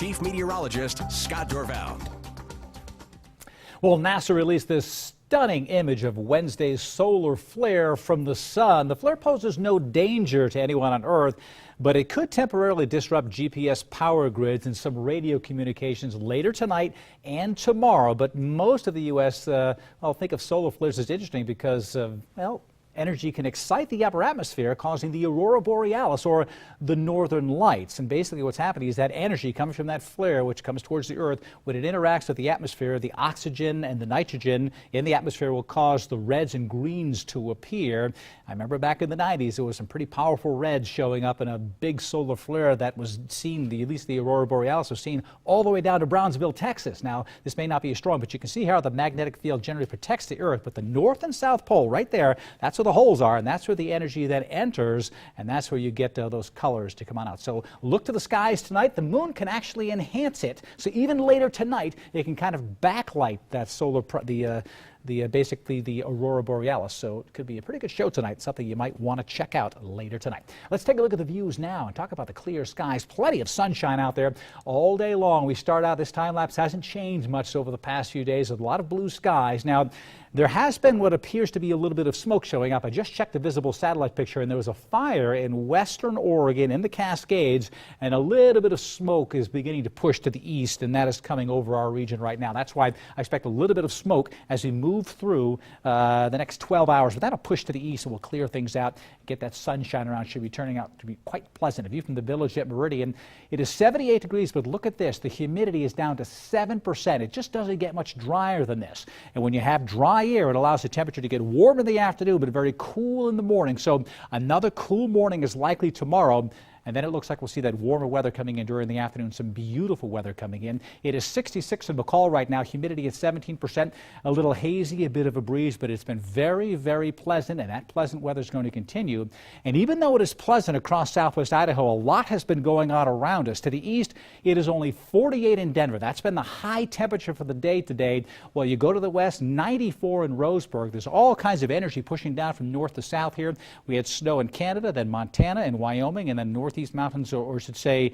Chief Meteorologist Scott Dorval. Well, NASA released this stunning image of Wednesday's solar flare from the sun. The flare poses no danger to anyone on Earth, but it could temporarily disrupt GPS power grids and some radio communications later tonight and tomorrow. But most of the U.S., think of solar flares as interesting because, energy can excite the upper atmosphere, causing the aurora borealis, or the northern lights. And basically what's happening is that energy comes from that flare, which comes towards the Earth. When it interacts with the atmosphere, the oxygen and the nitrogen in the atmosphere will cause the reds and greens to appear. I remember back in the 90s, there was some pretty powerful reds showing up in a big solar flare that was seen, at least the aurora borealis was seen all the way down to Brownsville, Texas. Now, this may not be as strong, but you can see how the magnetic field generally protects the Earth. But the North and South Pole, right there, that's where the holes are, and that's where the energy then enters, and that's where you get those colors to come on out. So look to the skies tonight. The moon can actually enhance it, so even later tonight it can kind of backlight that basically the aurora borealis. So it could be a pretty good show tonight, something you might want to check out later tonight. Let's take a look at the views now and talk about the clear skies. Plenty of sunshine out there all day long. We start out, this time lapse hasn't changed much over the past few days, with a lot of blue skies. Now, there has been what appears to be a little bit of smoke showing up. I just checked the visible satellite picture, and there was a fire in western Oregon in the Cascades, and a little bit of smoke is beginning to push to the east, and that is coming over our region right now. That's why I expect a little bit of smoke as we move through the next 12 hours. But that'll push to the east, and we'll clear things out, get that sunshine around. Should be turning out to be quite pleasant. A view from the village at Meridian, it is 78 degrees, but look at this. The humidity is down to 7%. It just doesn't get much drier than this. And when you have dry air, it allows the temperature to get warm in the afternoon, but very cool in the morning. So another cool morning is likely tomorrow. And then it looks like we'll see that warmer weather coming in during the afternoon, some beautiful weather coming in. It is 66 in McCall right now, humidity at 17%, a little hazy, a bit of a breeze, but it's been very, very pleasant, and that pleasant weather is going to continue. And even though it is pleasant across southwest Idaho, a lot has been going on around us. To the east, it is only 48 in Denver. That's been the high temperature for the day today. Well, you go to the west, 94 in Roseburg. There's all kinds of energy pushing down from north to south here. We had snow in Canada, then Montana and Wyoming, and then northeast mountains, or should say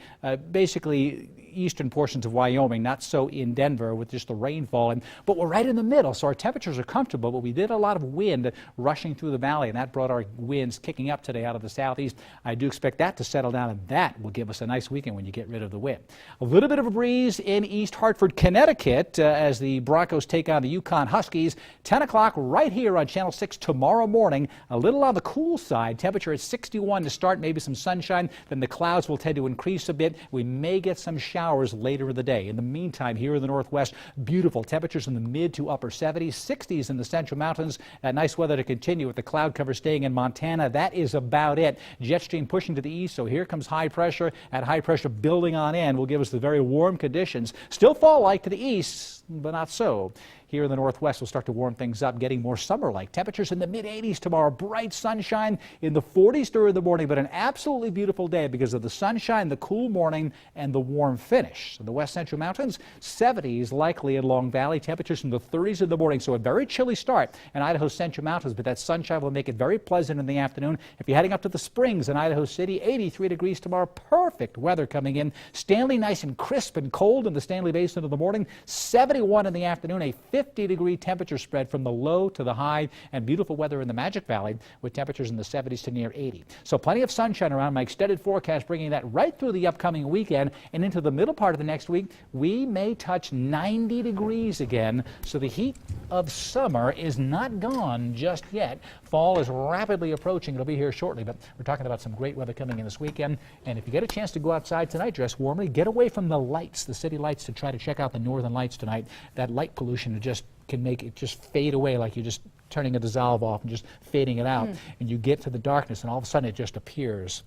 basically eastern portions of Wyoming, not so in Denver with just the rainfall. But we're right in the middle, so our temperatures are comfortable, but we did a lot of wind rushing through the valley, and that brought our winds kicking up today out of the southeast. I do expect that to settle down, and that will give us a nice weekend when you get rid of the wind. A little bit of a breeze in East Hartford, Connecticut, as the Broncos take on the Yukon Huskies. 10 o'clock right here on Channel 6 tomorrow morning. A little on the cool side. Temperature at 61 to start, maybe some sunshine. Then the clouds will tend to increase a bit. We may get some showers later in the day. In the meantime, here in the northwest, beautiful temperatures in the mid to upper 70s, 60s in the central mountains. Nice weather to continue with the cloud cover staying in Montana. That is about it. Jet stream pushing to the east, so here comes high pressure. At high pressure building on in will give us the very warm conditions. Still fall-like to the east, but not so. Here in the northwest, we'll start to warm things up, getting more summer-like. Temperatures in the mid-80s tomorrow. Bright sunshine in the 40s during the morning, but an absolutely beautiful day because of the sunshine, the cool morning, and the warm finish. In the west central mountains, 70s likely in Long Valley. Temperatures in the 30s in the morning, so a very chilly start in Idaho's central mountains, but that sunshine will make it very pleasant in the afternoon. If you're heading up to the Springs in Idaho City, 83 degrees tomorrow. Perfect weather coming in. Stanley nice and crisp and cold in the Stanley Basin in the morning. 71 in the afternoon. A 50-degree temperature spread from the low to the high, and beautiful weather in the Magic Valley with temperatures in the 70s to near 80. So plenty of sunshine around. My extended forecast bringing that right through the upcoming weekend and into the middle part of the next week. We may touch 90 degrees again, so the heat of summer is not gone just yet. Fall is rapidly approaching. It'll be here shortly, but we're talking about some great weather coming in this weekend. And if you get a chance to go outside tonight, dress warmly. Get away from the lights, the city lights, to try to check out the northern lights tonight. That light pollution just can make it just fade away, like you're just turning a dissolve off and just fading it out. And you get to the darkness, and all of a sudden it just appears.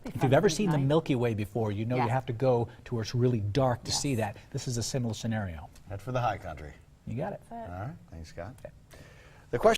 If you've ever seen the Milky Way before, you know you have to go to where it's really dark to see that. This is a similar scenario. Head for the high country. You got it. All right. Thanks, Scott. Okay. The question